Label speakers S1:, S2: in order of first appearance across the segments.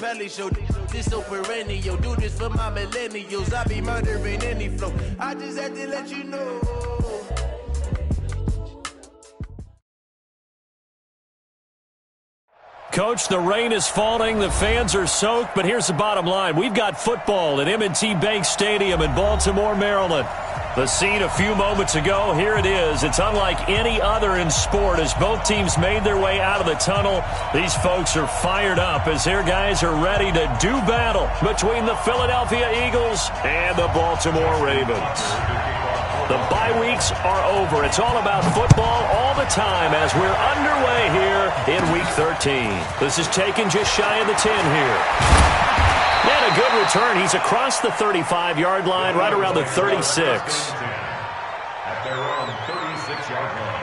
S1: Belly show, this so perennial. Do this for my millennials. I be murdering any flow. I just had to let you know.
S2: Coach, the rain is falling, the fans are soaked, but here's the bottom line. We've got football at M&T Bank Stadium in Baltimore, Maryland. The scene a few moments ago, here it is. It's unlike any other in sport as both teams made their way out of the tunnel. These folks are fired up as their guys are ready to do battle between the Philadelphia Eagles and the Baltimore Ravens. The bye weeks are over. It's all about football all the time as we're underway here in Week 13. This is taken just shy of the 10 here. And a good return. He's across the 35-yard line, right around the 36.
S3: At their own 36-yard line.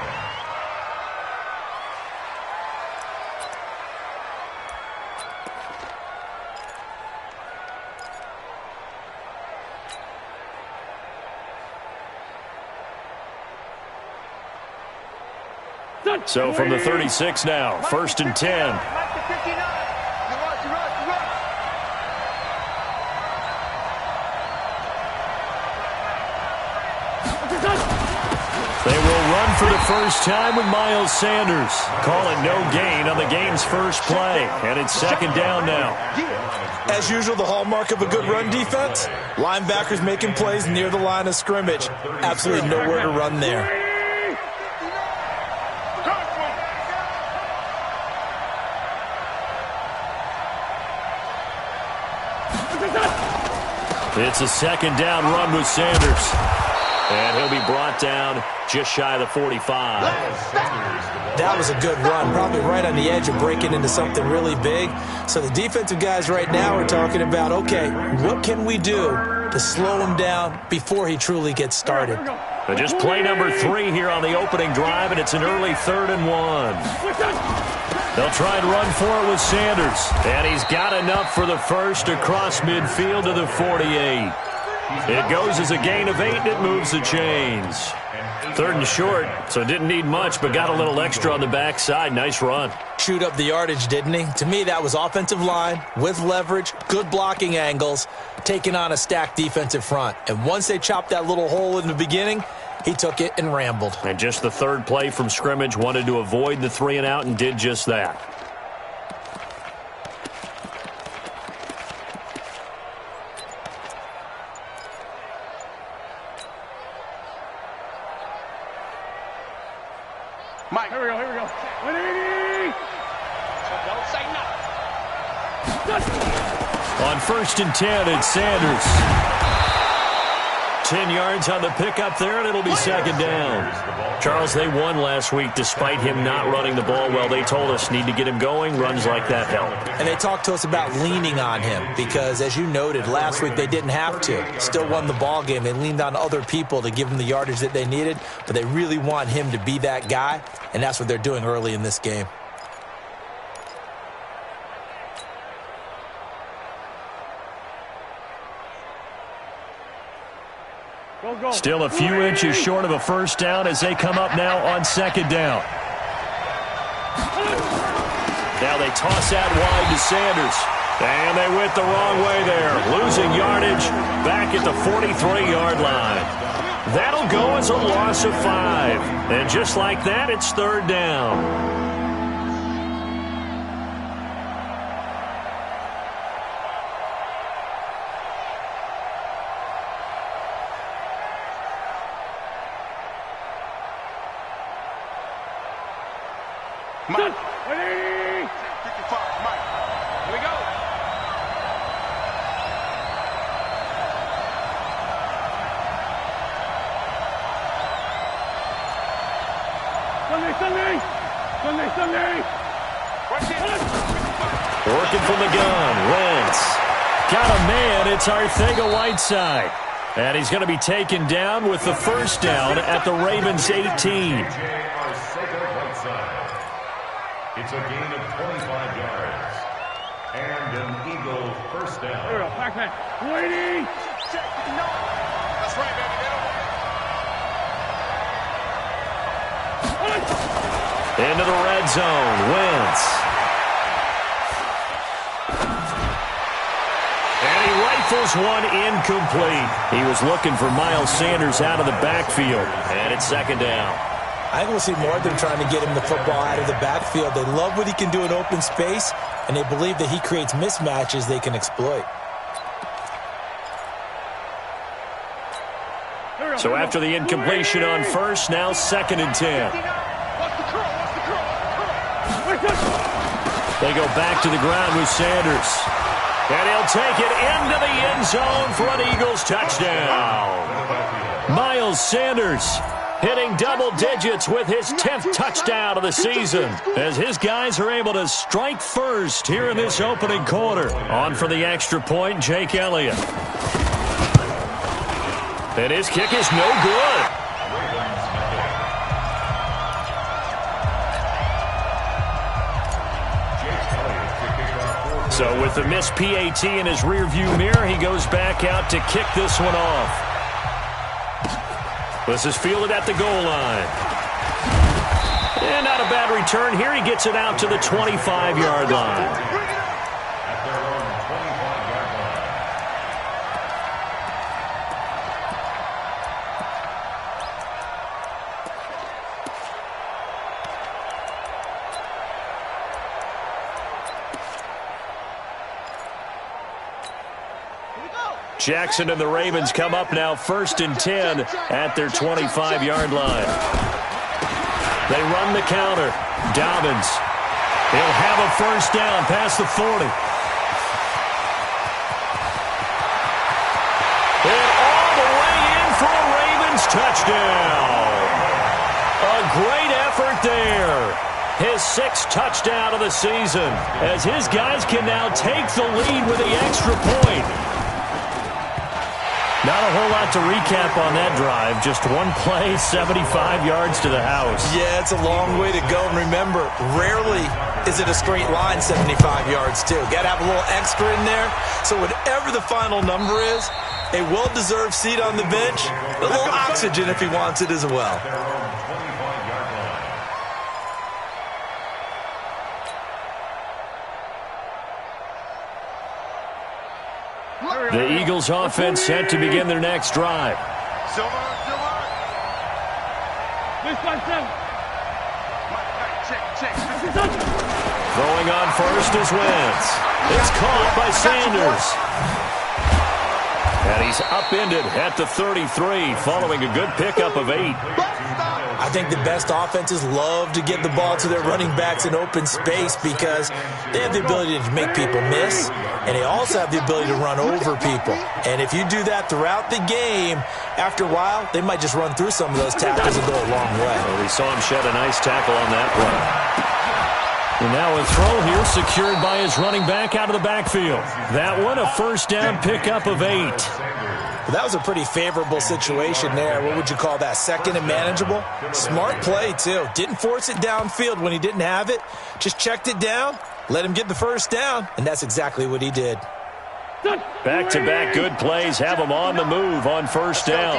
S2: So from the 36 now, 1st and 10. They will run for the first time with Miles Sanders. Call it no gain on the game's first play. And it's 2nd down now.
S4: As usual, the hallmark of a good run defense, linebackers making plays near the line of scrimmage. Absolutely nowhere to run there.
S2: It's a 2nd down run with Sanders. And he'll be brought down just shy of the 45.
S4: That was a good run, probably right on the edge of breaking into something really big. So the defensive guys right now are talking about, okay, what can we do to slow him down before he truly gets started?
S2: But just play number 3 here on the opening drive, and it's an early 3rd and 1. They'll try and run for it with Sanders. And he's got enough for the first across midfield to the 48. It goes as a gain of 8, and it moves the chains. 3rd and short, so didn't need much, but got a little extra on the backside. Nice run.
S4: Chewed up the yardage, didn't he? To me, that was offensive line with leverage, good blocking angles, taking on a stacked defensive front. And once they chopped that little hole in the beginning, he took it and rambled.
S2: And just the 3rd play from scrimmage, wanted to avoid the 3 and out and did just that.
S5: Mike, here we go. 180! Don't say nothing.
S2: On 1st and 10, it's Sanders. 10 yards on the pickup there, and it'll be 2nd down. Charles, they won last week despite him not running the ball well. They told us need to get him going. Runs like that help.
S4: And they talked to us about leaning on him because, as you noted, last week they didn't have to. Still won the ball game. They leaned on other people to give them the yardage that they needed, but they really want him to be that guy, and that's what they're doing early in this game.
S2: Still a few inches short of a 1st down as they come up now on 2nd down. Now they toss that wide to Sanders. And they went the wrong way there. Losing yardage back at the 43-yard line. That'll go as a loss of 5. And just like that, it's 3rd down.
S5: Mike. 180! 55, Mike. Here we go. Sunday!
S2: Working from the gun, Wentz. Got a man, it's Arcega-Whiteside. And he's going to be taken down with the 1st down at the Ravens' 18.
S3: It's a gain of 25 yards. And an Eagle 1st down.
S5: Here we go. Back man. 180! No. That's right, baby.
S2: Into the red zone. Wentz. Rifles one incomplete. He was looking for Miles Sanders out of the backfield, and it's second down.
S4: I think we'll see more of them trying to get him the football out of the backfield. They love what he can do in open space, and they believe that he creates mismatches they can exploit.
S2: So after the incompletion on first, now 2nd and 10. They go back to the ground with Sanders. And he'll take it into the end zone for an Eagles touchdown. Miles Sanders hitting double digits with his 10th touchdown of the season, as his guys are able to strike first here in this opening quarter. On for the extra point, Jake Elliott. And his kick is no good. So with the missed PAT in his rearview mirror, he goes back out to kick this one off. This is fielded at the goal line. And not a bad return here. He gets it out to the 25-yard line. Jackson and the Ravens come up now 1st and 10 at their 25-yard line. They run the counter. Dobbins. He'll have a first down past the 40. And all the way in for a Ravens touchdown. A great effort there. His 6th touchdown of the season, as his guys can now take the lead with the extra point. Not a whole lot to recap on that drive. Just one play, 75 yards to the house. Yeah, it's a long way to go. And remember, rarely is it a straight line 75 yards, too. Got to have a little extra in there. So whatever the final number is, a well-deserved seat on the bench, a little oxygen if he wants it as well. The Eagles offense set to begin their next drive. Throwing on first is Wentz. It's caught by Sanders. And he's upended at the 33 following a good pickup of 8. I think the best offenses love to get the ball to their running backs in open space because they have the ability to make people miss, and they also have the ability to run over people. And if you do that throughout the game, after a while, they might just run through some of those tackles and go a long way. Well, we saw him shed a nice tackle on that play. And now a throw here secured by his running back out of the backfield. That one, a first down pickup of 8. Well, that was a pretty favorable situation there. What would you call that? 2nd and manageable? Smart play, too. Didn't force it downfield when he didn't have it. Just checked it down, let him get the first down, and that's exactly what he did. Back-to-back good plays have him on the move on first down.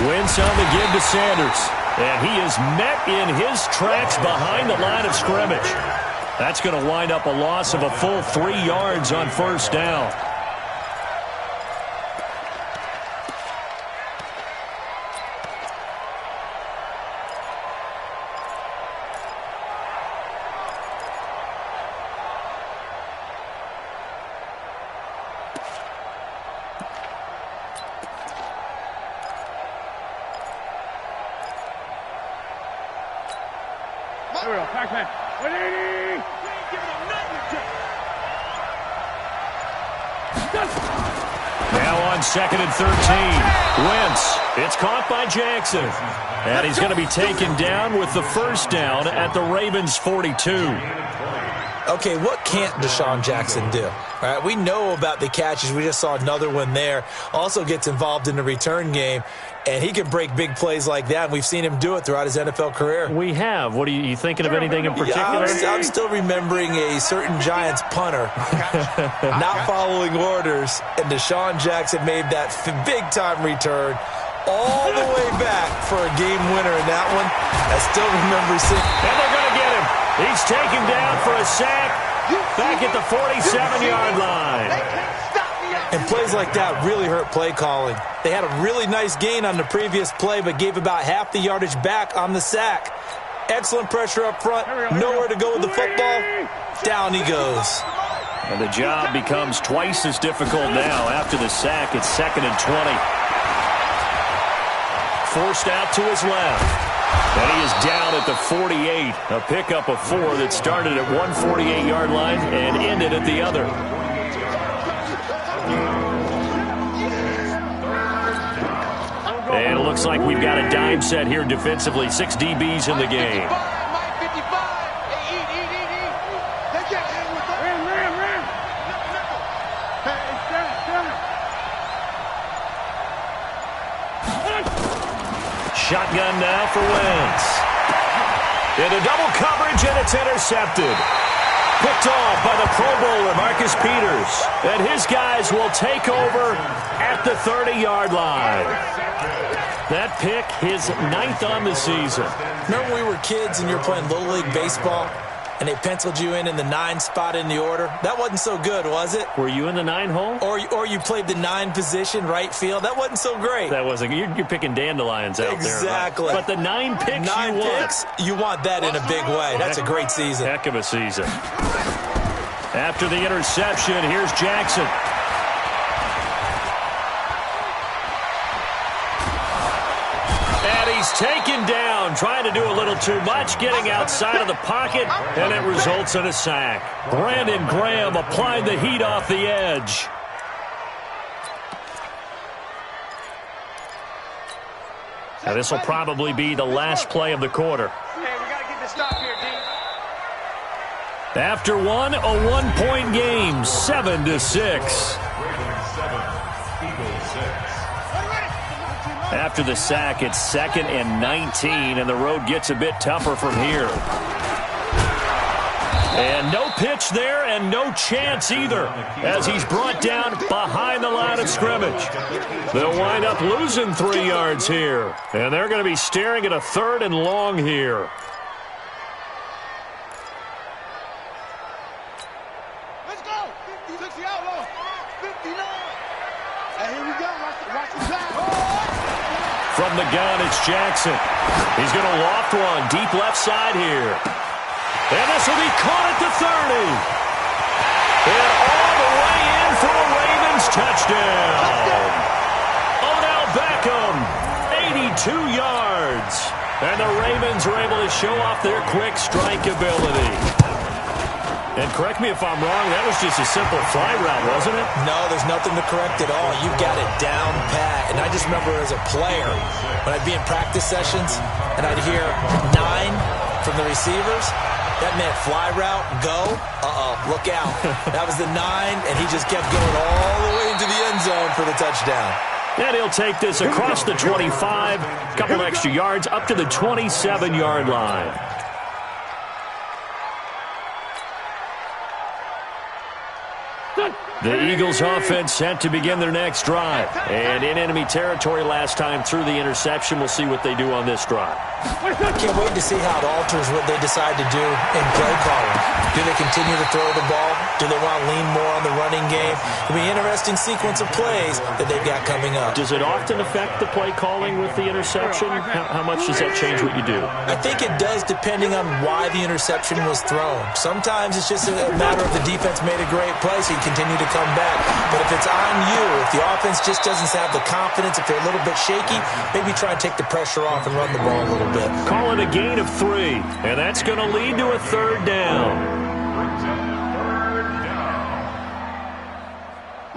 S2: Wentz on the give to Sanders. And he is met in his tracks behind the line of scrimmage. That's going to wind up a loss of a full 3 yards on first down.
S5: There we go, Pac-Man. 180!
S2: Now on 2nd and 13. Wentz. It's caught by Jackson. And he's going to be taken down with the first down at the Ravens' 42. Okay, what can't Deshaun Jackson do? All right, we know about the catches. We just saw another one there. Also gets involved in the return game, and he can break big plays like that. And we've seen him do it throughout his NFL career. We have. What are you thinking of anything in particular? Yeah, I'm still remembering a certain Giants punter not following orders, and Deshaun Jackson made that big-time return all the way back for a game winner in that one. I still remember seeing. And they're going to get him. He's taken down for a sack. back at the 47-yard line.
S4: And plays like that really hurt play calling. They had a really nice gain on the previous play, but gave about half the yardage back on the sack. Excellent pressure up front. Nowhere to go with the football. Down he goes.
S2: And the job becomes twice as difficult now. After the sack, it's 2nd and 20. Forced out to his left. And he is down at the 48. A pickup of 4 that started at one 48-yard line and ended at the other. And it looks like we've got a dime set here defensively. 6 DBs in the game. Shotgun now for Wentz. Into double coverage, and it's intercepted. Picked off by the Pro Bowler, Marcus Peters. And his guys will take over at the 30-yard line. That pick, his 9th on the season.
S4: Remember we were kids and you were playing Little League Baseball, and they penciled you in the 9 spot in the order? That wasn't so good, was it?
S2: Were you in the 9 hole?
S4: Or you played the 9 position, right field? That wasn't so great.
S2: That wasn't. You're picking dandelions out there.
S4: Exactly.
S2: Right? But the 9 picks
S4: 9
S2: you
S4: picks, you want that in a big way. That's a great season.
S2: Heck of a season. After the interception, here's Jackson. And he's taken down, trying to do a little too much, getting outside of the pocket, and it results in a sack. Brandon Graham applied the heat off the edge. Now this will probably be the last play of the quarter.
S5: Hey, we got to get this stop here, D.
S2: After one, a 1-point game, 7-6. After the sack, it's 2nd and 19, and the road gets a bit tougher from here. And no pitch there, and no chance either, as he's brought down behind the line of scrimmage. They'll wind up losing 3 yards here, and they're going to be staring at a 3rd and long here.
S5: Let's go. 60 outlaw. 59. And here we go. Watch the back.
S2: From the gun, it's Jackson. He's going to loft one deep left side here. And this will be caught at the 30. And all the way in for a Ravens touchdown. Odell Beckham, 82 yards. And the Ravens are able to show off their quick strike ability. And correct me if I'm wrong, that was just a simple fly route, wasn't it?
S4: No, there's nothing to correct at all. You've got it down pat. And I just remember as a player, when I'd be in practice sessions, and I'd hear 9 from the receivers, that meant fly route, go, look out. That was the 9, and he just kept going all the way into the end zone for the touchdown.
S2: And he'll take this across the 25, a couple extra yards, up to the 27-yard line. The Eagles offense set to begin their next drive. And in enemy territory last time through the interception. We'll see what they do on this drive.
S4: Can't wait to see how it alters what they decide to do in play calling. Do they continue to throw the ball? Do they want to lean more on the running game? It'll be an interesting sequence of plays that they've got coming up.
S2: Does it often affect the play calling with the interception? How much does that change what you do?
S4: I think it does, depending on why the interception was thrown. Sometimes it's just a matter of the defense made a great play, so you continue to come back. But if it's on you, if the offense just doesn't have the confidence, if they're a little bit shaky, maybe try and take the pressure off and run the ball a little bit.
S2: Call it a gain of 3, and that's going to lead to a 3rd down.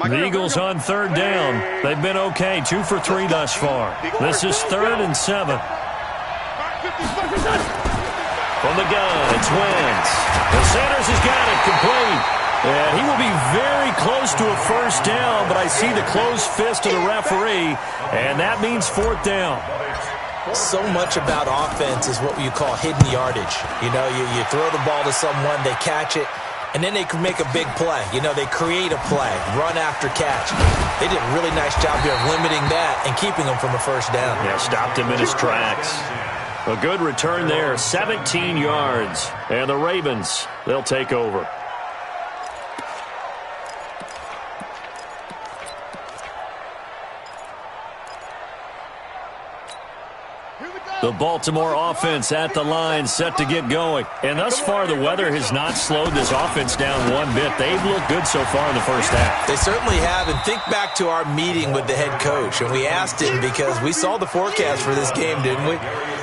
S2: The Eagles on 3rd down. They've been okay, 2 for 3 thus far. This is 3rd and 7. From the gun, it's Wentz. And Sanders has got it complete. And he will be very close to a 1st down, but I see the closed fist of the referee, and that means 4th down.
S4: So much about offense is what you call hidden yardage. You know, you throw the ball to someone, they catch it, and then they can make a big play. You know, they create a play, run after catch. They did a really nice job here of limiting that and keeping them from a 1st down.
S2: Yeah, stopped him in his tracks. A good return there, 17 yards. And the Ravens, they'll take over. The Baltimore offense at the line, set to get going. And thus far, the weather has not slowed this offense down one bit. They've looked good so far in the first half.
S4: They certainly have. And think back to our meeting with the head coach. And we asked him because we saw the forecast for this game, didn't we?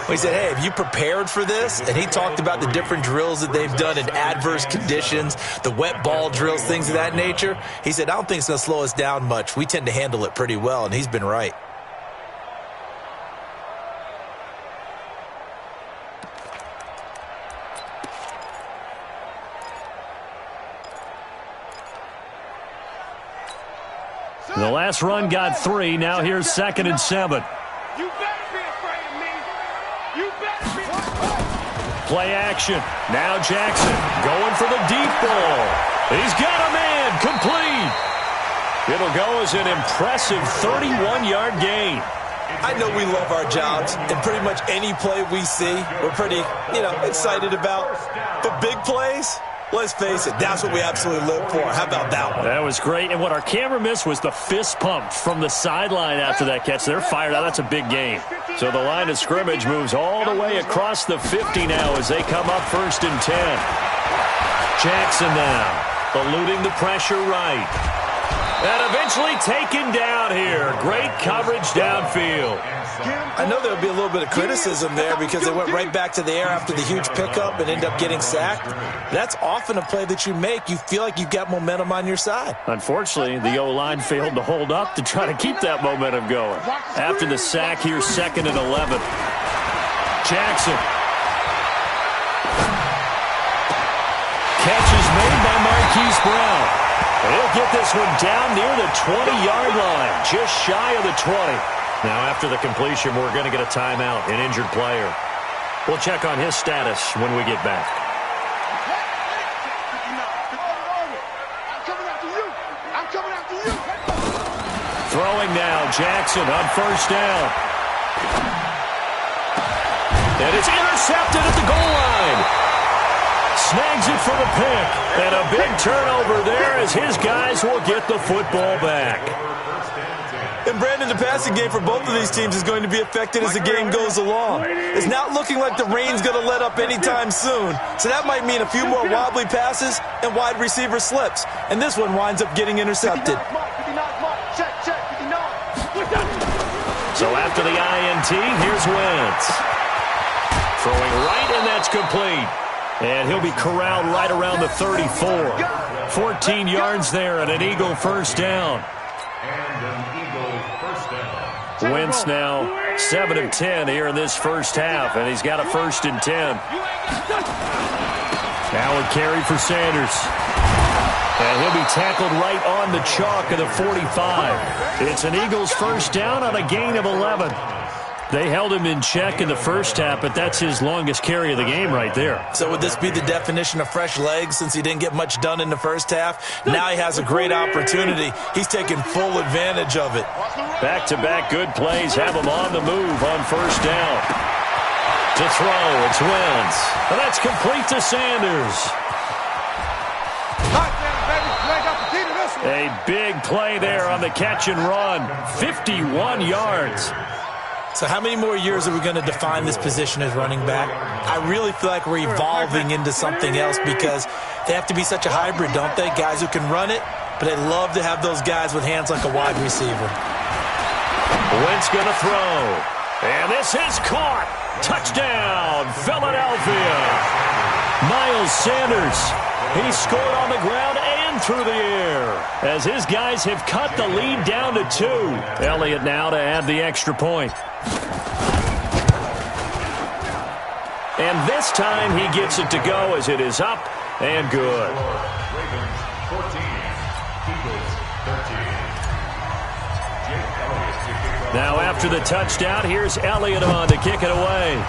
S4: We said, hey, have you prepared for this? And he talked about the different drills that they've done in adverse conditions, the wet ball drills, things of that nature. He said, I don't think it's going to slow us down much. We tend to handle it pretty well, and he's been right.
S2: The last run got 3. Now here's 2nd and 7.
S5: You better be afraid of me. You better be
S2: Play action. Now Jackson going for the deep ball. He's got a man. Complete. It'll go as an impressive 31-yard gain.
S4: I know we love our jobs, and pretty much any play we see, we're pretty, excited about. But big plays, let's face it, that's what we absolutely live for. How about that one?
S2: That was great. And what our camera missed was the fist pump from the sideline after that catch. They're fired out. That's a big game. So the line of scrimmage moves all the way across the 50 now as they come up 1st and 10. Jackson now, eluding the pressure right. And eventually taken down here. Great coverage downfield.
S4: I know there'll be a little bit of criticism there because they went right back to the air after the huge pickup and end up getting sacked. That's often a play that you make. You feel like you've got momentum on your side.
S2: Unfortunately, the O-line failed to hold up to try to keep that momentum going. After the sack, here's 2nd and 11. Jackson. Catch is made by Marquise Brown. He'll get this one down near the 20-yard line, just shy of the 20. Now, after the completion, we're going to get a timeout, an injured player. We'll check on his status when we get back.
S5: I'm coming after you.
S2: Throwing now, Jackson on 1st down. And it's intercepted at the goal line. Snags it for the pick. And a big turnover there as his guys will get the football back.
S4: And Brandon, the passing game for both of these teams is going to be affected as the game goes along. It's not looking like the rain's going to let up anytime soon. So that might mean a few more wobbly passes and wide receiver slips. And this one winds up getting intercepted.
S2: So after the INT, here's Wentz. Throwing right, and that's complete. And he'll be corralled right around the 34. 14 yards there and an Eagle 1st down. Wentz now 7 of 10 here in this first half, and he's got a 1st and 10. Now a carry for Sanders. And he'll be tackled right on the chalk of the 45. It's an Eagles 1st down on a gain of 11. They held him in check in the first half, but that's his longest carry of the game right there.
S4: So would this be the definition of fresh legs since he didn't get much done in the first half? Now he has a great opportunity. He's taking full advantage of it.
S2: Back-to-back good plays have him on the move on 1st down. To throw, it's Wentz. And that's complete to Sanders. A big play there on the catch and run. 51 yards.
S4: So how many more years are we going to define this position as running back? I really feel like we're evolving into something else because they have to be such a hybrid, don't they? Guys who can run it, but they love to have those guys with hands like a wide receiver.
S2: Wentz going to throw. And this is caught. Touchdown, Philadelphia. Miles Sanders. He scored on the ground and through the air as his guys have cut the lead down to 2. Elliott now to add the extra point. And this time he gets it to go as it is up and good.
S3: Ravens 14, Eagles 13.
S2: Now after the touchdown, here's Elliott on to kick it away.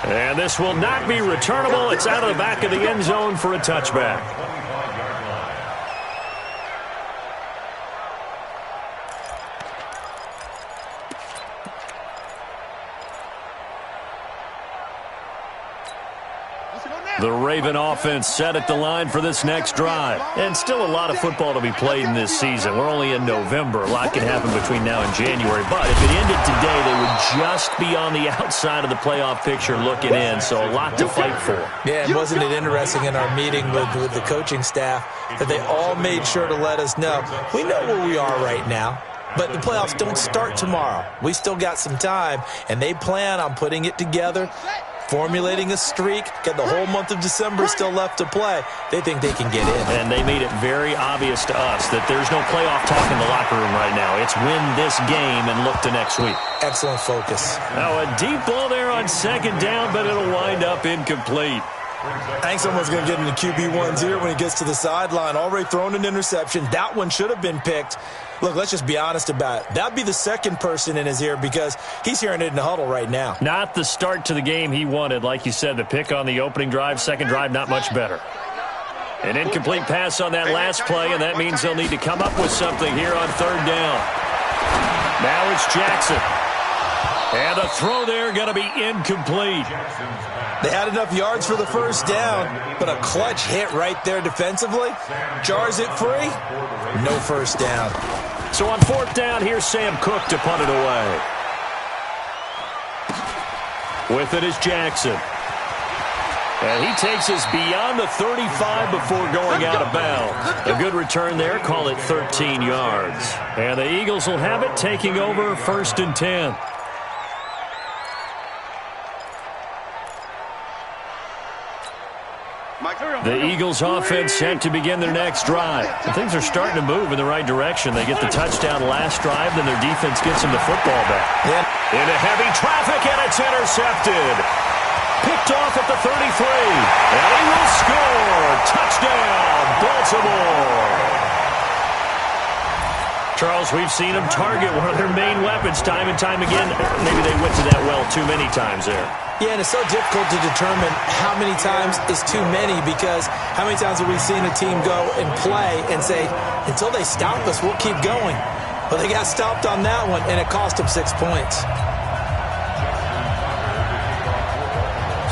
S2: And this will not be returnable. It's out of the back of the end zone for a touchback. The Raven offense set at the line for this next drive. And still a lot of football to be played in this season. We're only in November. A lot can happen between now and January. But if it ended today, they would just be on the outside of the playoff picture looking in. So a lot to fight for.
S4: Yeah, and wasn't it interesting in our meeting with the coaching staff that they all made sure to let us know, we know where we are right now. But the playoffs don't start tomorrow. We still got some time, and they plan on putting it together, formulating a streak, got the whole month of December still left to play. They think they can get in.
S2: And they made it very obvious to us that there's no playoff talk in the locker room right now. It's win this game and look to next week.
S4: Excellent focus.
S2: Now a deep ball there on second down, but it'll wind up incomplete.
S4: I think someone's going to get into QB1's ear when he gets to the sideline. Already thrown an interception. That one should have been picked. Look, let's just be honest about it. That'd be the second person in his ear because he's hearing it in the huddle right now.
S2: Not the start to the game he wanted. Like you said, the pick on the opening drive, second drive, not much better. An incomplete pass on that last play, and that means they'll need to come up with something here on third down. Now it's Jackson. And the throw there going to be incomplete.
S4: They had enough yards for the first down, but a clutch hit right there defensively. Jars it free. No first down.
S2: So on fourth down, here's Sam Cook to punt it away. With it is Jackson. And he takes us beyond the 35 before going out of bounds. A good return there. Call it 13 yards. And the Eagles will have it, taking over first and 10. The Eagles offense set to begin their next drive. And things are starting to move in the right direction. They get the touchdown last drive, then their defense gets them the football back. Into heavy traffic, and it's intercepted. Picked off at the 33. And he will score. Touchdown, Baltimore. Charles, we've seen them target one of their main weapons time and time again. Maybe they went to that well too many times there.
S4: Yeah, and it's so difficult to determine how many times is too many because how many times have we seen a team go and play and say, until they stop us, we'll keep going. But they got stopped on that one, and it cost them 6 points.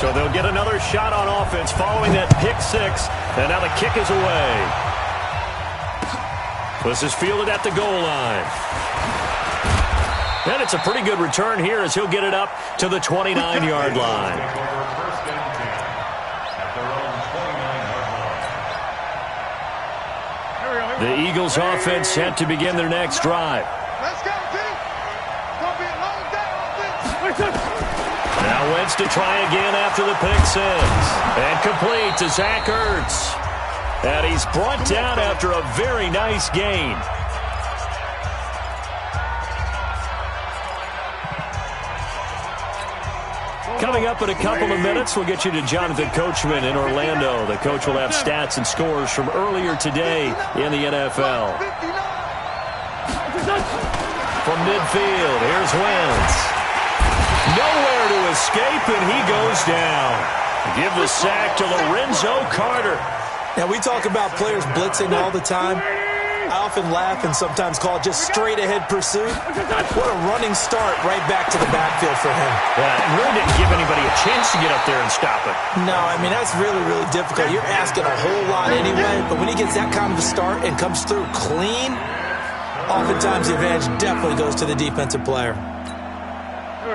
S2: So they'll get another shot on offense following that pick six, and now the kick is away. This is fielded at the goal line. And it's a pretty good return here as he'll get it up to the 29-yard line. The Eagles offense set to begin their next drive.
S5: Let's go, team. Gonna be a long day.
S2: Now Wentz to try again after the pick six. And complete to Zach Ertz. And he's brought down after a very nice gain. Coming up in a couple of minutes, we'll get you to Jonathan Coachman in Orlando. The coach will have stats and scores from earlier today in the NFL. From midfield, here's Wentz. Nowhere to escape, and he goes down. Give the sack to Lorenzo Carter.
S4: Now, we talk about players blitzing all the time. I often laugh and sometimes call it just straight-ahead pursuit. What a running start right back to the backfield for him.
S2: Yeah, it really didn't give anybody a chance to get up there and stop it.
S4: No, I mean, that's really, really difficult. You're asking a whole lot anyway, but when he gets that kind of a start and comes through clean, oftentimes the advantage definitely goes to the defensive player.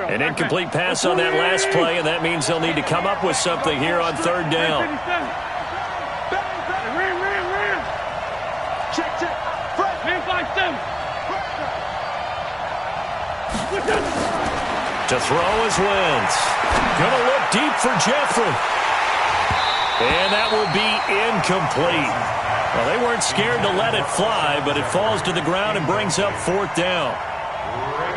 S2: An incomplete pass on that last play, and that means they'll need to come up with something here on third down. To throw is Wentz. Gonna look deep for Jeffrey. And that will be incomplete. Well, they weren't scared to let it fly, but it falls to the ground and brings up fourth down.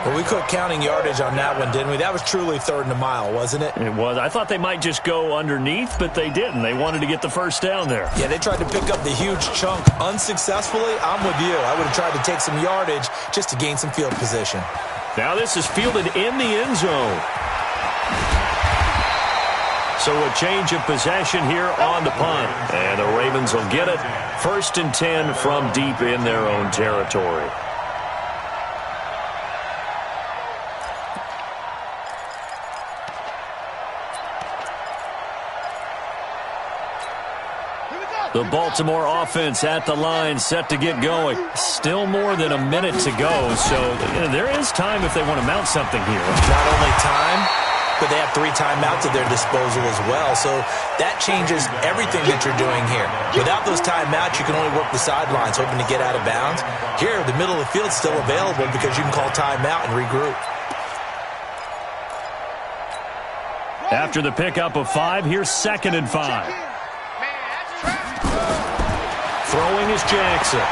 S4: Well, we quit counting yardage on that one, didn't we? That was truly third and a mile, wasn't it?
S2: It was. I thought they might just go underneath, but they didn't. They wanted to get the first down there.
S4: Yeah, they tried to pick up the huge chunk unsuccessfully. I'm with you. I would have tried to take some yardage just to gain some field position.
S2: Now this is fielded in the end zone. So a change of possession here on the punt. And the Ravens will get it. First and 10 from deep in their own territory. The Baltimore offense at the line, set to get going. Still more than a minute to go, so there is time if they want to mount something here.
S4: Not only time, but they have 3 timeouts at their disposal as well, so that changes everything that you're doing here. Without those timeouts, you can only work the sidelines, hoping to get out of bounds. Here, the middle of the field's still available because you can call timeout and regroup.
S2: After the pickup of 5, here's 2nd and 5. Throwing is Jackson.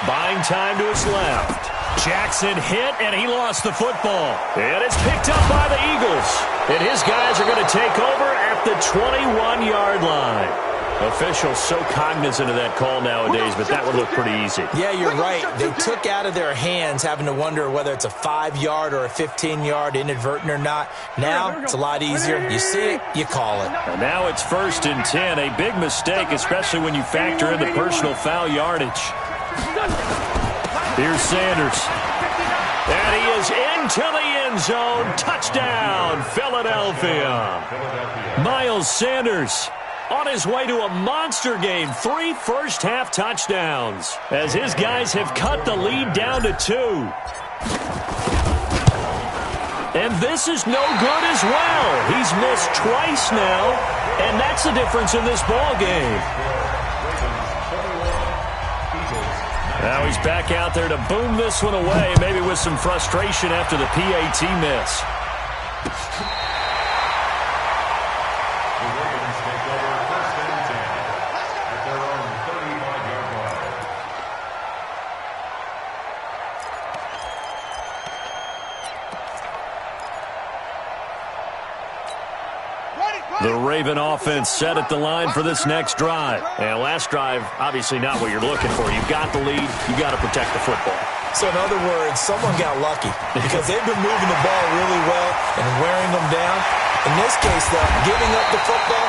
S2: Buying time to his left. Jackson hit, and he lost the football. And it's picked up by the Eagles. And his guys are going to take over at the 21-yard line. Officials so cognizant of that call nowadays, but that would look pretty easy.
S4: Yeah, you're right. They took out of their hands having to wonder whether it's a 5-yard or a 15-yard, inadvertent or not. Now, it's a lot easier. You see it, you call it.
S2: And now it's 1st and 10. A big mistake, especially when you factor in the personal foul yardage. Here's Sanders. And he is into the end zone. Touchdown, Philadelphia. Miles Sanders on his way to a monster game. 3 first-half touchdowns as his guys have cut the lead down to 2. And this is no good as well. He's missed twice now, and that's the difference in this ball game. Now he's back out there to boom this one away, maybe with some frustration after the PAT miss. The Raven offense set at the line for this next drive. And last drive, obviously not what you're looking for. You've got the lead. You've got to protect the football.
S4: So in other words, someone got lucky because they've been moving the ball really well and wearing them down. In this case, though, giving up the football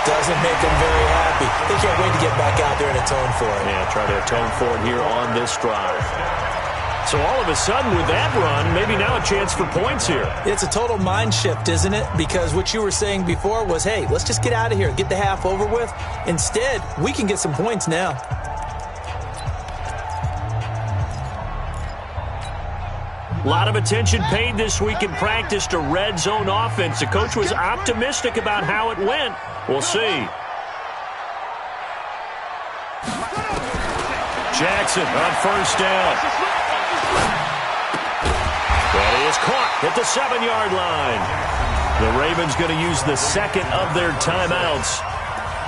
S4: doesn't make them very happy. They can't wait to get back out there and atone for it.
S2: Yeah, try to atone for it here on this drive. So all of a sudden with that run, maybe now a chance for points here.
S4: It's a total mind shift, isn't it? Because what you were saying before was, hey, let's just get out of here and get the half over with. Instead, we can get some points now.
S2: A lot of attention paid this week in practice to red zone offense. The coach was optimistic about how it went. We'll see. Jackson on 1st down. And he is caught at the 7-yard line. The Ravens going to use the 2nd of their timeouts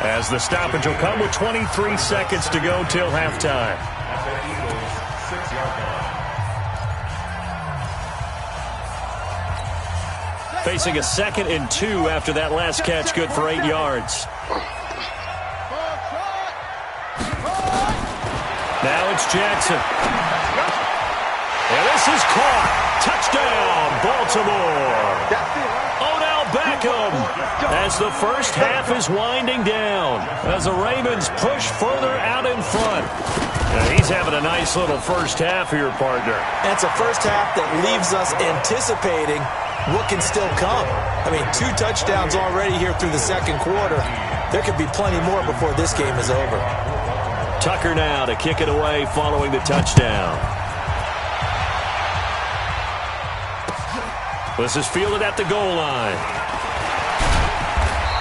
S2: as the stoppage will come with 23 seconds to go till halftime. Facing a 2nd and 2 after that last catch, good for 8 yards. Now it's Jackson. And this is caught. Touchdown, Baltimore. Odell Beckham as the first half is winding down as the Ravens push further out in front. And he's having a nice little first half here, partner.
S4: And it's a first half that leaves us anticipating what can still come. I mean, 2 touchdowns already here through the 2nd quarter. There could be plenty more before this game is over.
S2: Tucker now to kick it away following the touchdown. This is fielded at the goal line.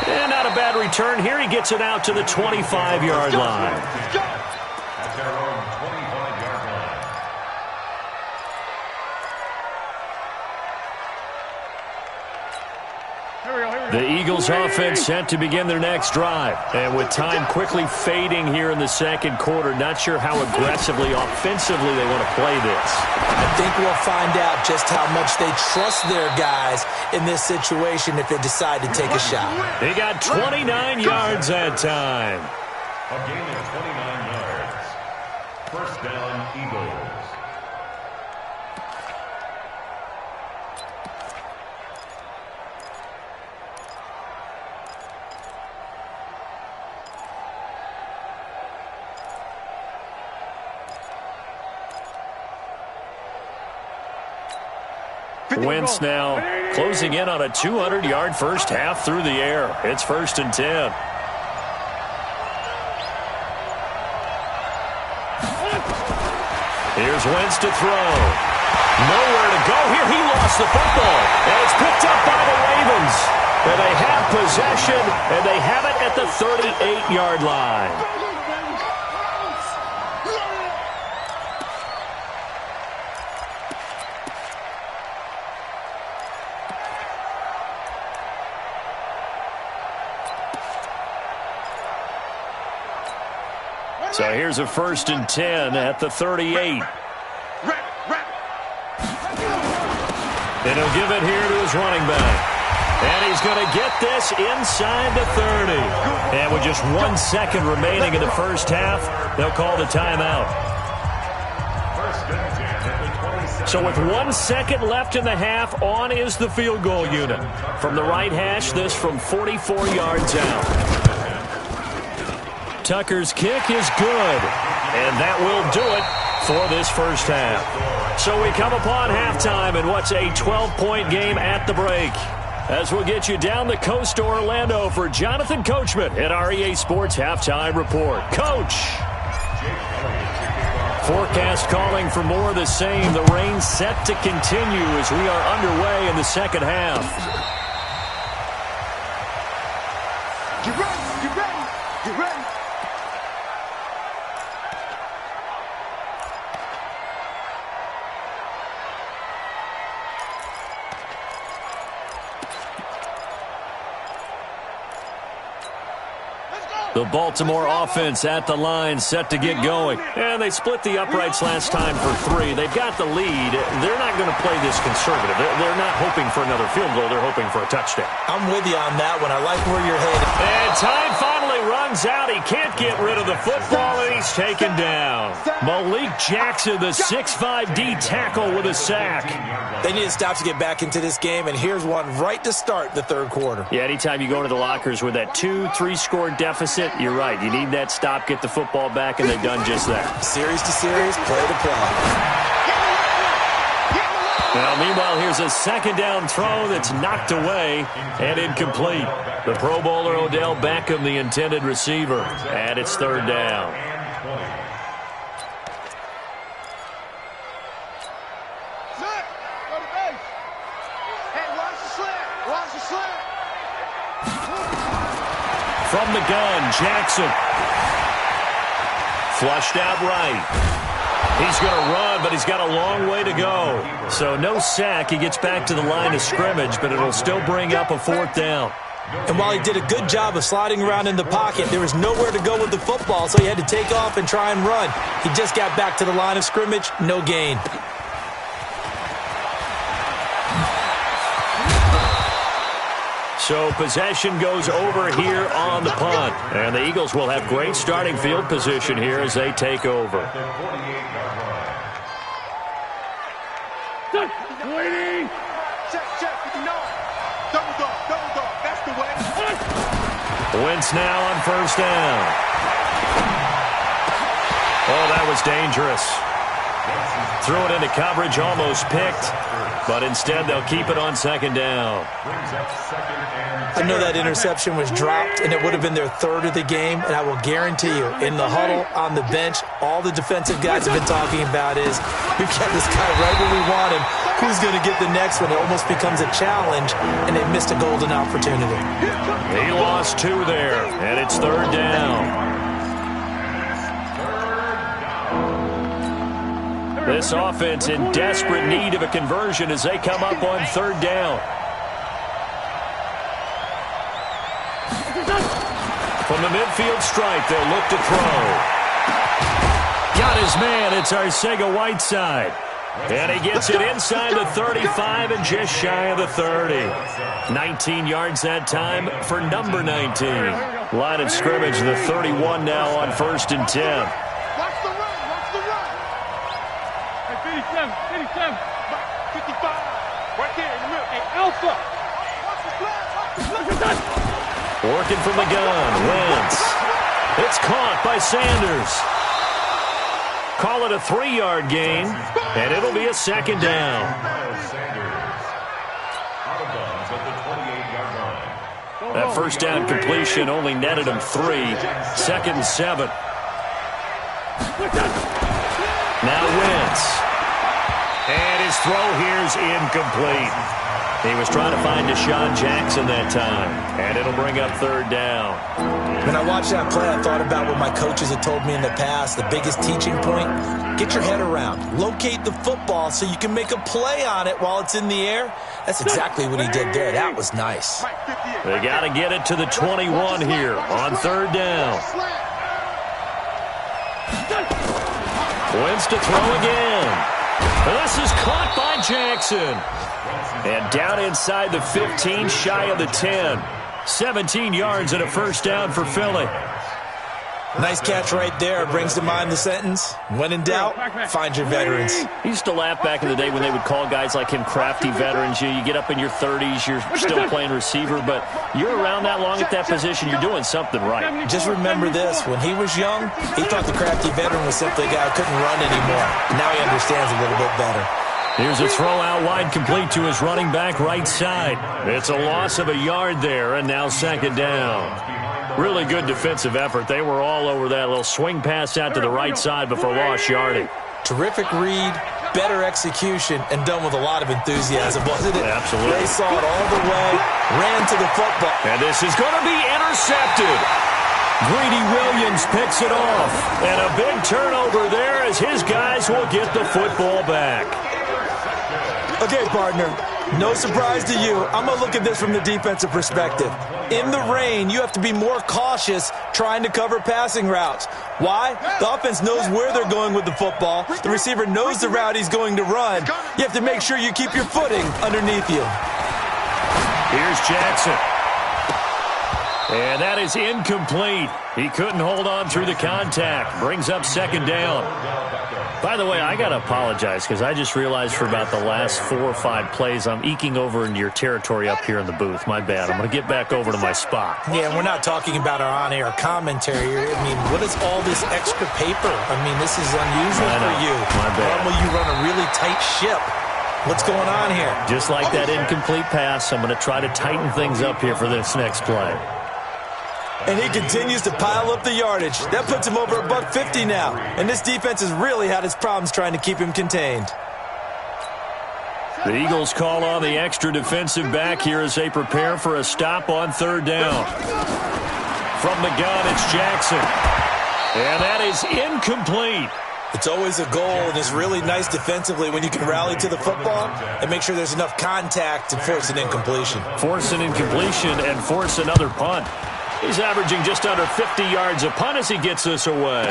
S2: And not a bad return here. He gets it out to the 25-yard line.
S3: At their own 25-yard line.
S2: The Eagles offense set to begin their next drive. And with time quickly fading here in the 2nd quarter, not sure how aggressively, offensively they want to play this.
S4: I think we'll find out just how much they trust their guys in this situation if they decide to take a shot.
S2: They got 29 yards that time.
S3: A gain of 29 yards. First down, Eagles.
S2: Wentz now closing in on a 200-yard first half through the air. It's 1st and 10. Here's Wentz to throw. Nowhere to go here. He lost the football, and it's picked up by the Ravens. And they have possession, and they have it at the 38-yard line. So here's a 1st and 10 at the 38. And he'll give it here to his running back. And he's going to get this inside the 30. And with just 1 second remaining in the first half, they'll call the timeout. So with 1 second left in the half, on is the field goal unit. From the right hash, this from 44 yards out. Tucker's kick is good. And that will do it for this first half. So we come upon halftime in what's a 12-point game at the break. As we'll get you down the coast to Orlando for Jonathan Coachman at our EA Sports Halftime Report. Coach! Forecast calling for more of the same. The rain set to continue as we are underway in the second half.
S5: Get ready, get ready, get ready.
S2: The Baltimore offense at the line, set to get going. And they split the uprights last time for 3. They've got the lead. They're not going to play this conservative. They're not hoping for another field goal. They're hoping for a touchdown.
S4: I'm with you on that one. I like where you're headed.
S2: And time finally runs out. He can't get rid of the football, and he's taken down. Malik Jackson, the 6'5" D tackle with a sack.
S4: They need to stop to get back into this game, and here's one right to start the third quarter.
S2: Yeah, anytime you go to the lockers with that 2-3-score deficit, you're right. You need that stop, get the football back, and they've done just that.
S4: Series to series, play to play.
S2: Now, meanwhile, here's a second down throw that's knocked away and incomplete. The Pro Bowler Odell Beckham, the intended receiver, and it's third down. From the gun, Jackson. Flushed out right. He's going to run, but he's got a long way to go. So no sack. He gets back to the line of scrimmage, but it'll still bring up a 4th down.
S4: And while he did a good job of sliding around in the pocket, there was nowhere to go with the football, so he had to take off and try and run. He just got back to the line of scrimmage, no gain.
S2: So possession goes over here on the punt. And the Eagles will have great starting field position here as they take over. Wentz now on first down. Oh, that was dangerous. Threw it into coverage, almost picked. But instead, they'll keep it on second down.
S4: I know that interception was dropped, and it would have been their 3rd of the game. And I will guarantee you, in the huddle, on the bench, all the defensive guys have been talking about is, we've got this guy right where we want him. Who's going to get the next one? It almost becomes a challenge, and they missed a golden opportunity.
S2: He lost 2 there, and it's third down. This offense in desperate need of a conversion as they come up on third down. From the midfield stripe, they'll look to throw. Got his man. It's Arcega-Whiteside. And he gets it inside the 35 and just shy of the 30. 19 yards that time for number 19. Line of scrimmage, the 31 now on 1st and 10.
S5: Watch the run, watch the run. Hey, 57, 55, right there in the middle. Hey, Alpha. Watch the flag,
S2: Working from the gun, Wentz. It's caught by Sanders. Call it a 3-yard gain, and it'll be a second down. That first down completion only netted him 3. 2nd and 7. Now Wentz. And his throw here's incomplete. He was trying to find Deshaun Jackson that time, and it'll bring up 3rd down.
S4: When I watched that play, I thought about what my coaches had told me in the past. The biggest teaching point, get your head around. Locate the football so you can make a play on it while it's in the air. That's exactly what he did there. That was nice.
S2: They got to get it to the 21 here on 3rd down. Wentz to throw again. This is caught by Jackson. And down inside the 15, shy of the 10. 17 yards and a first down for Philly.
S4: Nice catch right there. Brings to mind the sentence, when in doubt, find your veterans.
S2: He used to laugh back in the day when they would call guys like him crafty veterans. You get up in your 30s, you're still playing receiver, but you're around that long at that position, you're doing something right.
S4: Just remember this. When he was young, he thought the crafty veteran was simply a guy who couldn't run anymore. Now he understands a little bit better.
S2: Here's a throw out wide complete to his running back right side. It's a loss of a yard there, and now 2nd down. Really good defensive effort. They were all over that little swing pass out to the right side before lost yardage.
S4: Terrific read, better execution, and done with a lot of enthusiasm, wasn't it?
S2: Absolutely.
S4: They saw it all the way, ran to the football.
S2: And this is going to be intercepted. Greedy Williams picks it off. And a big turnover there as his guys will get the football back.
S4: Okay, partner, no surprise to you. I'm going to look at this from the defensive perspective. In the rain, you have to be more cautious trying to cover passing routes. Why? The offense knows where they're going with the football. The receiver knows the route he's going to run. You have to make sure you keep your footing underneath you.
S2: Here's Jackson. And that is incomplete. He couldn't hold on through the contact. Brings up 2nd down. By the way, I got to apologize because I just realized for about the last 4 or 5 plays, I'm eking over into your territory up here in the booth. My bad. I'm going to get back over to my spot.
S4: Yeah, and we're not talking about our on-air commentary. I mean, what is all this extra paper? I mean, this is unusual for you.
S2: My bad.
S4: Normally you run a really tight ship. What's going on here?
S2: Just like that incomplete pass, I'm going to try to tighten things up here for this next play.
S4: And he continues to pile up the yardage. That puts him over $150 now. And this defense has really had its problems trying to keep him contained.
S2: The Eagles call on the extra defensive back here as they prepare for a stop on 3rd down. From the gun, it's Jackson. And that is incomplete.
S4: It's always a goal, and it's really nice defensively when you can rally to the football and make sure there's enough contact to force an incompletion.
S2: Force an incompletion and force another punt. He's averaging just under 50 yards a punt as he gets this away.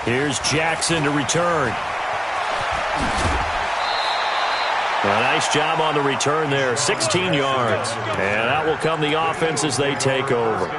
S2: Here's Jackson to return. A nice job on the return there, 16 yards. And that will come the offense as they take over.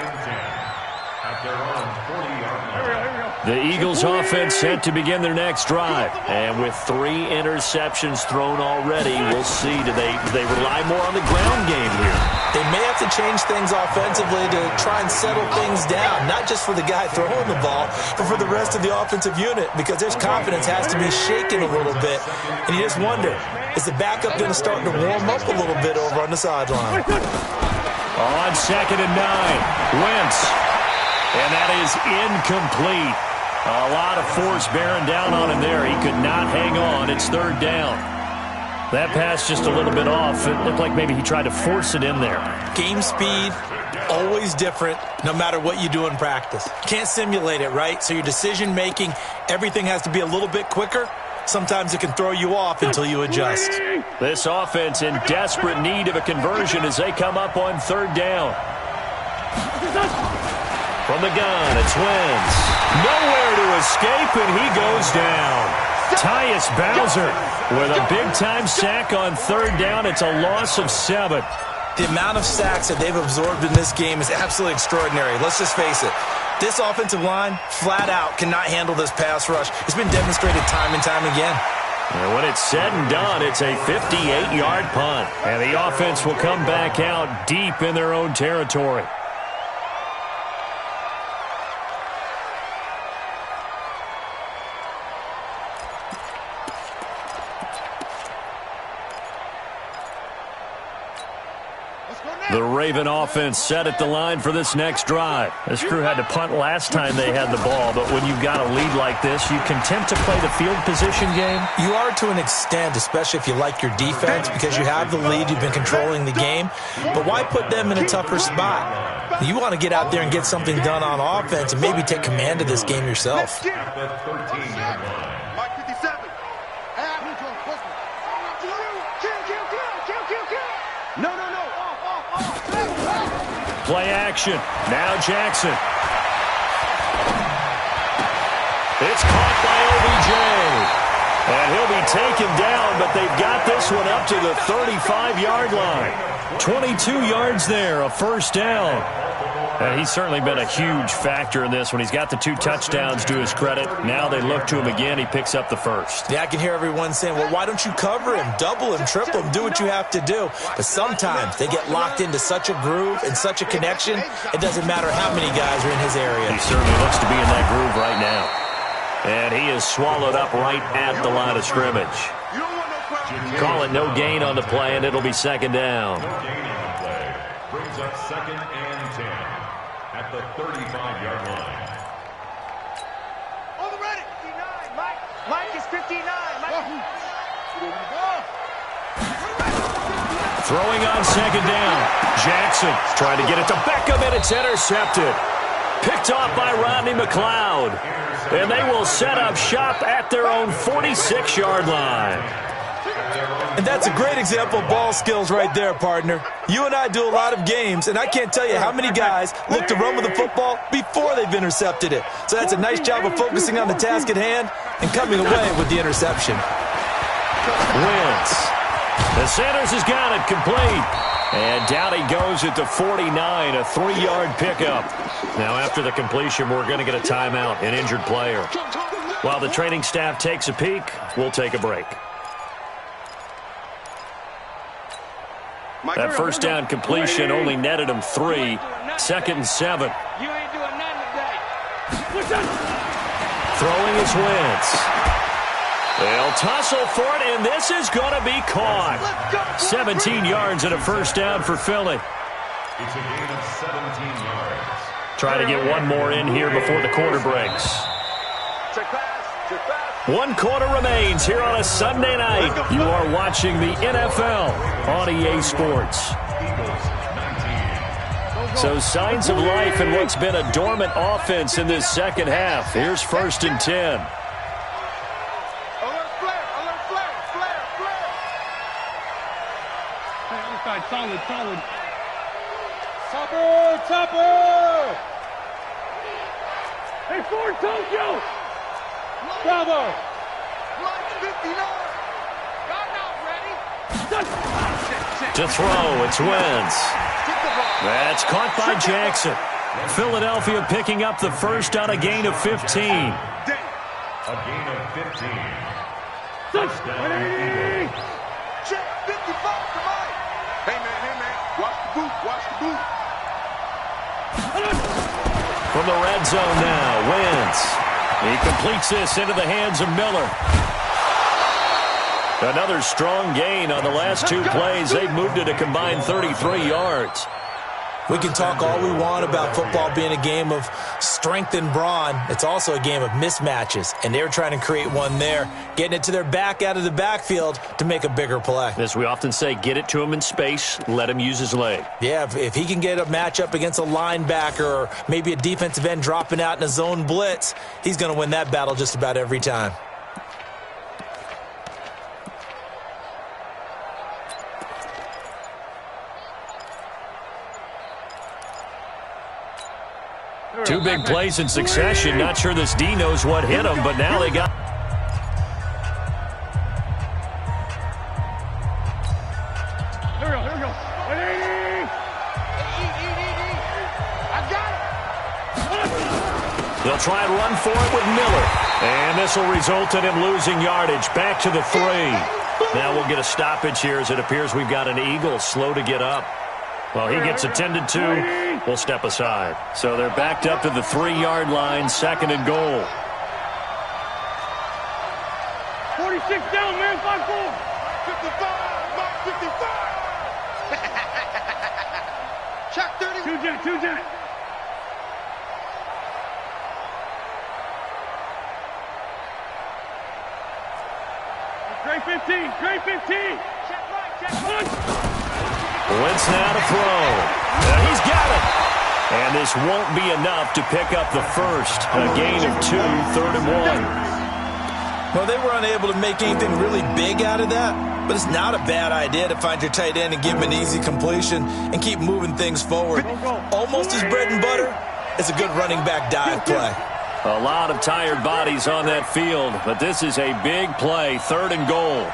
S2: The Eagles offense set to begin their next drive. And with 3 interceptions thrown already, we'll see. Do they rely more on the ground game here?
S4: They may have to change things offensively to try and settle things down, not just for the guy throwing the ball, but for the rest of the offensive unit, because their confidence has to be shaken a little bit. And you just wonder, is the backup going to start to warm up a little bit over on the sideline?
S2: On 2nd and 9, Wentz. And that is incomplete. A lot of force bearing down on him there. He could not hang on. It's 3rd down. That pass just a little bit off. It looked like maybe he tried to force it in there.
S4: Game speed, always different, no matter what you do in practice. Can't simulate it, right? So your decision-making, everything has to be a little bit quicker. Sometimes it can throw you off until you adjust.
S2: This offense in desperate need of a conversion as they come up on 3rd down. From the gun, it's Wentz. Nowhere to escape, and he goes down. Tyus Bowser with a big-time sack on 3rd down. It's a loss of 7.
S4: The amount of sacks that they've absorbed in this game is absolutely extraordinary. Let's just face it. This offensive line, flat out, cannot handle this pass rush. It's been demonstrated time and time again.
S2: And when it's said and done, it's a 58-yard punt. And the offense will come back out deep in their own territory. The Raven offense set at the line for this next drive. This crew had to punt last time they had the ball, but when you've got a lead like this, you content to play the field position game?
S4: You are to an extent, especially if you like your defense, because you have the lead, you've been controlling the game. But why put them in a tougher spot? You want to get out there and get something done on offense and maybe take command of this game yourself.
S2: Play action. Now Jackson. It's caught by OBJ. And he'll be taken down, but they've got this one up to the 35-yard line. 22 yards there, a first down. And he's certainly been a huge factor in this when he's got the 2 touchdowns to his credit. Now they look to him again. He picks up the first.
S4: Yeah, I can hear everyone saying, well, why don't you cover him, double him, triple him, do what you have to do. But sometimes they get locked into such a groove and such a connection, it doesn't matter how many guys are in his area.
S2: He certainly looks to be in that groove right now. And he is swallowed up right at the line of scrimmage. Call it no gain on the play, and it'll be second down.
S3: No gain on the play. Brings up 2nd and 10 at the 35-yard line.
S5: On the ready. 59. Mike is 59.
S2: Throwing on second down. Jackson trying to get it to Beckham, and it's intercepted. Picked off by Rodney McLeod. And they will set up shop at their own 46-yard line.
S4: And that's a great example of ball skills right there, partner. You and I do a lot of games, and I can't tell you how many guys look to run with the football before they've intercepted it. So that's a nice job of focusing on the task at hand and coming away with the interception.
S2: Wentz. The Sanders has got it complete. And down he goes at the 49, a 3-yard pickup. Now after the completion, we're going to get a timeout, an injured player. While the training staff takes a peek, we'll take a break. That first down completion only netted him 3. 2nd and 7.
S5: You ain't doing nothing today.
S2: Throwing is Wentz. They'll tussle for it, and this is going to be caught. 17 yards and a first down for Philly.
S3: It's a gain of 17 yards.
S2: Try to get one more in here before the quarter breaks. 1 quarter remains here on a Sunday night. You are watching the NFL on EA Sports. So signs of life in what's been a dormant offense in this second half. Here's 1st and 10.
S5: Solid. Topper! Hey, Ford Tokyo! Bravo!
S2: To throw, it's Wentz. That's caught by Jackson. Philadelphia picking up the first on a gain of 15.
S3: A gain of 15. First down, Eagles.
S5: Check 55 to Mike. Hey, man. Watch the boot.
S2: From the red zone now, Wentz. He completes this into the hands of Miller. Another strong gain on the last 2 plays. They've moved it a combined 33 yards.
S4: We can talk all we want about football being a game of strength and brawn. It's also a game of mismatches, and they're trying to create one there, getting it to their back out of the backfield to make a bigger play.
S2: As we often say, get it to him in space, let him use his leg.
S4: Yeah, if he can get a matchup against a linebacker or maybe a defensive end dropping out in a zone blitz, he's going to win that battle just about every time.
S2: Two big plays in succession. Not sure this D knows what hit him, but now they got...
S5: Here we go. I got it.
S2: They'll try and run for it with Miller. And this will result in him losing yardage. Back to the 3. Now we'll get a stoppage here as it appears we've got an Eagle slow to get up. Well, he gets attended to. We'll step aside. So they're backed up to the 3-yard line, 2nd and goal.
S5: 46 down, man. 5-4. 55. Mike, 55. Check 30. Two jet. Great 15. Check right.
S2: Wentz now to throw. He's got it. And this won't be enough to pick up the first. A gain of 2, 3rd and 1.
S4: Well, they were unable to make anything really big out of that, but it's not a bad idea to find your tight end and give him an easy completion and keep moving things forward. Almost his bread and butter. It's a good running back dive play.
S2: A lot of tired bodies on that field, but this is a big play, 3rd and goal.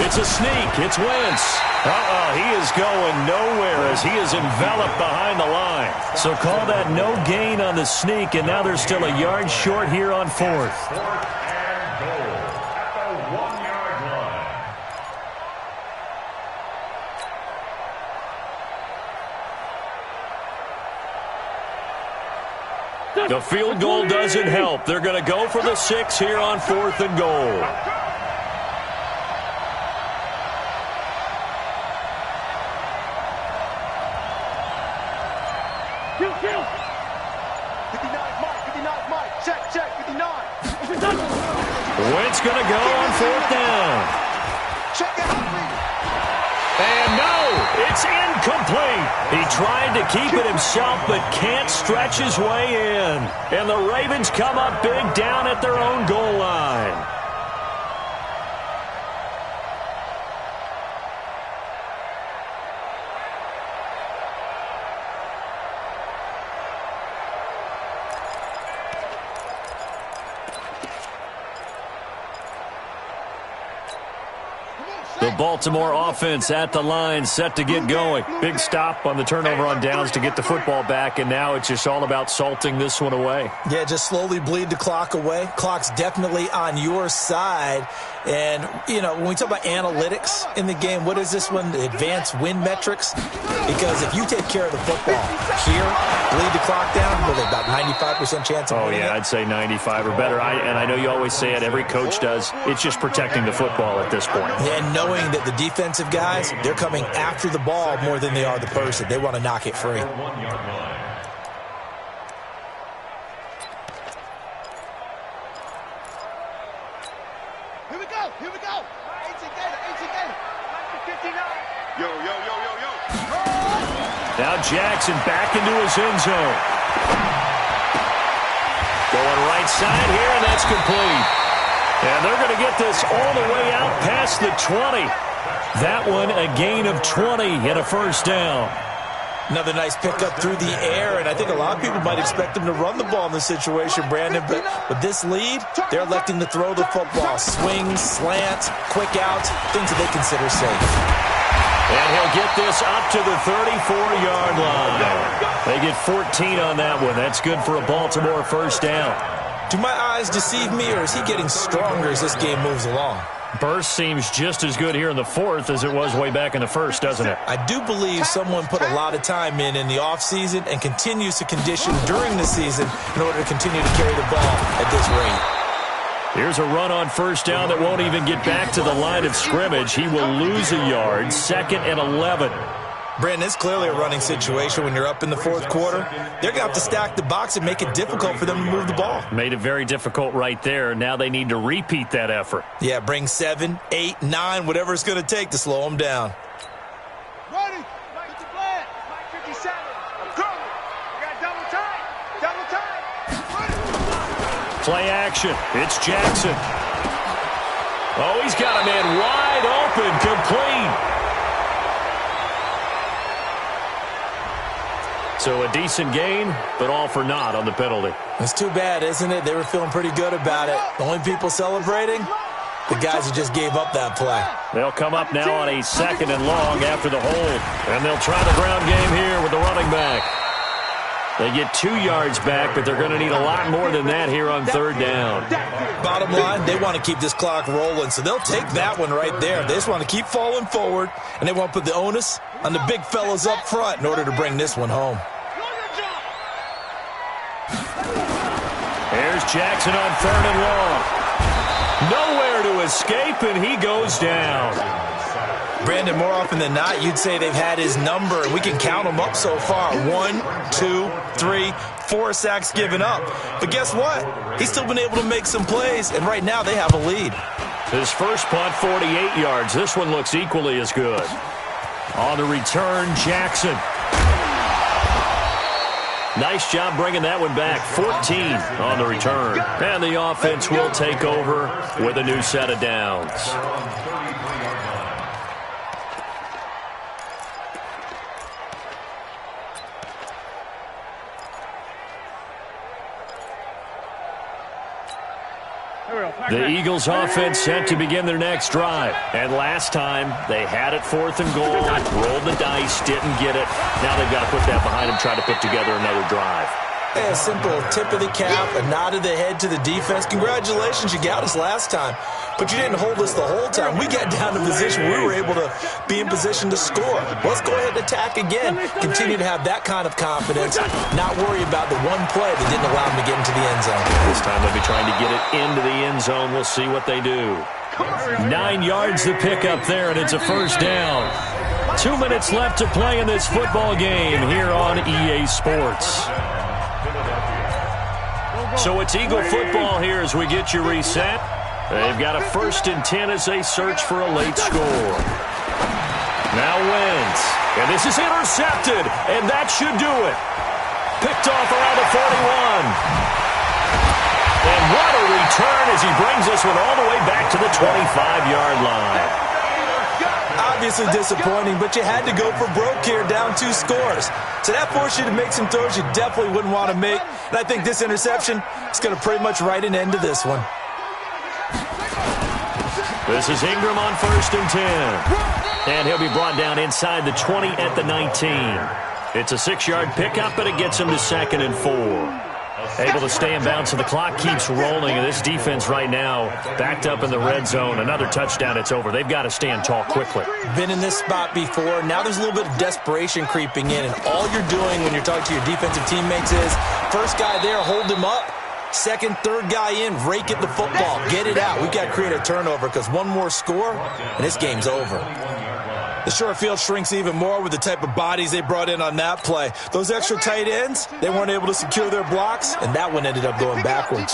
S2: It's a sneak. It's Wentz. He is going nowhere as he is enveloped behind the line. So call that no gain on the sneak, and now they're still a yard short here on 4th.
S3: 4th and goal at the 1-yard line.
S2: The field goal doesn't help. They're going to go for the 6 here on 4th and goal.
S5: Kill. 59 Mike. Check, 59.
S2: Wentz going to go on 4th down.
S5: Check it out,
S2: And no, it's incomplete. He tried to keep it himself, but can't stretch his way in. And the Ravens come up big down at their own goal line. The Baltimore offense at the line, set to get going. Big stop on the turnover on downs to get the football back, and now it's just all about salting this one away.
S4: Yeah, just slowly bleed the clock away. Clock's definitely on your side. And, you know, when we talk about analytics in the game, what is this one? The advanced win metrics? Because if you take care of the football here, bleed the clock down, with about 95% chance of winning it.
S2: I'd say 95 or better. And I know you always say it, every coach does. It's just protecting the football at this point.
S4: And knowing that the defensive guys, they're coming after the ball more than they are the person. They want to knock it free.
S3: 1-yard line.
S5: Here we go. 18 Gator. 59. Yo.
S2: Now Jackson back into his end zone. Going right side here, and that's complete. And they're going to get this all the way out past the 20. That one a gain of 20 and a first down.
S4: Another nice pickup through the air, and I think a lot of people might expect them to run the ball in this situation, Brandon, but with this lead, they're electing to throw the football. Swings, slants, quick outs, things that they consider safe.
S2: And he'll get this up to the 34-yard line. They get 14 on that one. That's good for a Baltimore first down.
S4: Do my eyes deceive me, or is he getting stronger as this game moves along?
S2: Burst seems just as good here in the 4th as it was way back in the 1st, doesn't it?
S4: I do believe someone put a lot of time in the offseason and continues to condition during the season in order to continue to carry the ball at this rate.
S2: Here's a run on first down that won't even get back to the line of scrimmage. He will lose a yard, 2nd and 11.
S4: Brandon, it's clearly a running situation when you're up in the 4th quarter. They're going to have to stack the box and make it difficult for them to move the ball.
S2: Made it very difficult right there. Now they need to repeat that effort.
S4: Yeah, bring 7, 8, 9, whatever it's going to take to slow them down.
S5: Ready. 50 flat. 57. I'm coming. We got double time. Ready.
S2: Play action. It's Jackson. Oh, he's got a man wide open, complete. So a decent gain, but all for naught on the penalty.
S4: It's too bad, isn't it? They were feeling pretty good about it. The only people celebrating, the guys who just gave up that play.
S2: They'll come up now on a 2nd and long after the hold. And they'll try the ground game here with the running back. They get 2 yards back, but they're going to need a lot more than that here on 3rd down.
S4: Bottom line, they want to keep this clock rolling, so they'll take that one right there. They just want to keep falling forward, and they want to put the onus on the big fellas up front in order to bring this one home.
S2: Here's Jackson on 3rd and long. Nowhere to escape, and he goes down.
S4: Brandon, more often than not, you'd say they've had his number, and we can count them up so far. 1, 2, 3, 4 sacks given up. But guess what? He's still been able to make some plays, and right now they have a lead.
S2: His first punt, 48 yards. This one looks equally as good. On the return, Jackson. Nice job bringing that one back. 14 on the return. And the offense will take over with a new set of downs. The Eagles offense set to begin their next drive. And last time, they had it 4th and goal, rolled the dice, didn't get it. Now they've got to put that behind them, try to put together another drive.
S4: Hey, a simple tip of the cap, a nod of the head to the defense. Congratulations, you got us last time. But you didn't hold us the whole time. We got down to position where we were able to be in position to score. Let's go ahead and attack again. Continue to have that kind of confidence, not worry about the one play that didn't allow them to get into the end zone.
S2: This time they'll be trying to get it into the end zone. We'll see what they do. 9 yards the pickup there, and it's a first down. 2 minutes left to play in this football game here on EA Sports. So it's Eagle football here as we get you reset. They've got a 1st and 10 as they search for a late score. Now Wentz. And this is intercepted, and that should do it. Picked off around the 41. And what a return as he brings this one all the way back to the 25-yard line.
S4: Obviously disappointing, but you had to go for broke here, down 2 scores. So that forced you to make some throws you definitely wouldn't want to make. And I think this interception is going to pretty much write an end to this one.
S2: This is Ingram on 1st and 10. And he'll be brought down inside the 20 at the 19. It's a 6-yard pickup, but it gets him to 2nd and 4. Able to stay in bounds, so the clock keeps rolling. And this defense right now backed up in the red zone. Another touchdown, it's over. They've got to stand tall quickly.
S4: Been in this spot before. Now there's a little bit of desperation creeping in. And all you're doing when you're talking to your defensive teammates is, first guy there, hold him up. Second, third guy in, rake at the football. Get it out. We've got to create a turnover because one more score, and this game's over. The short field shrinks even more with the type of bodies they brought in on that play. Those extra tight ends, they weren't able to secure their blocks, and that one ended up going backwards.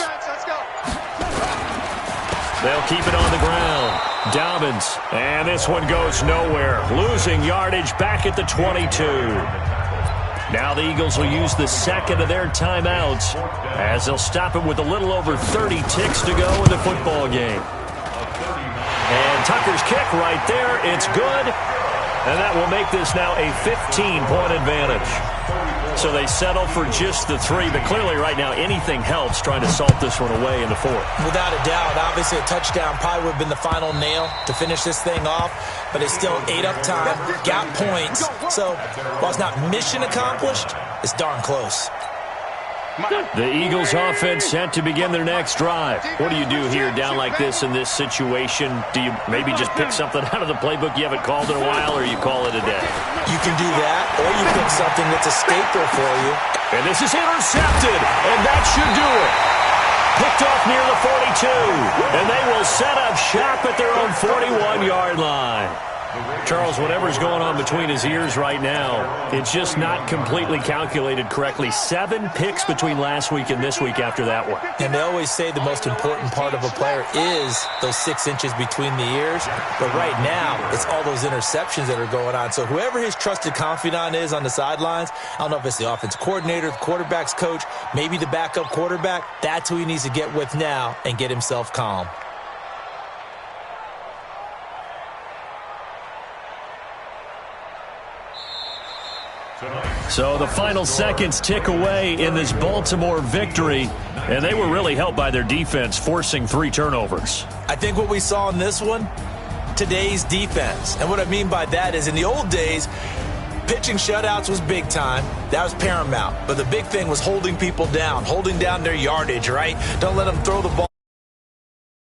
S2: They'll keep it on the ground. Dobbins, and this one goes nowhere. Losing yardage back at the 22. Now the Eagles will use the second of their timeouts as they'll stop it with a little over 30 ticks to go in the football game. And Tucker's kick right there. It's good. And that will make this now a 15-point advantage. So they settle for just the 3, but clearly right now anything helps trying to salt this one away in the 4th.
S4: Without a doubt, obviously a touchdown probably would have been the final nail to finish this thing off, but it's still ate up time, got points. So while it's not mission accomplished, it's darn close.
S2: The Eagles offense set to begin their next drive. What do you do here down like this in this situation? Do you maybe just pick something out of the playbook you haven't called in a while, or you call it a day?
S4: You can do that, or you pick something that's a staple for you.
S2: And this is intercepted, and that should do it. Picked off near the 42, and they will set up shop at their own 41-yard line. Charles, whatever's going on between his ears right now, it's just not completely calculated correctly. 7 picks between last week and this week after that one.
S4: And they always say the most important part of a player is those 6 inches between the ears. But right now, it's all those interceptions that are going on. So whoever his trusted confidant is on the sidelines, I don't know if it's the offense coordinator, the quarterback's coach, maybe the backup quarterback, that's who he needs to get with now and get himself calm.
S2: So the final seconds tick away in this Baltimore victory, and they were really helped by their defense, forcing 3 turnovers.
S4: I think what we saw in this one, today's defense. And what I mean by that is in the old days, pitching shutouts was big time. That was paramount. But the big thing was holding people down, holding down their yardage, right? Don't let them throw the ball.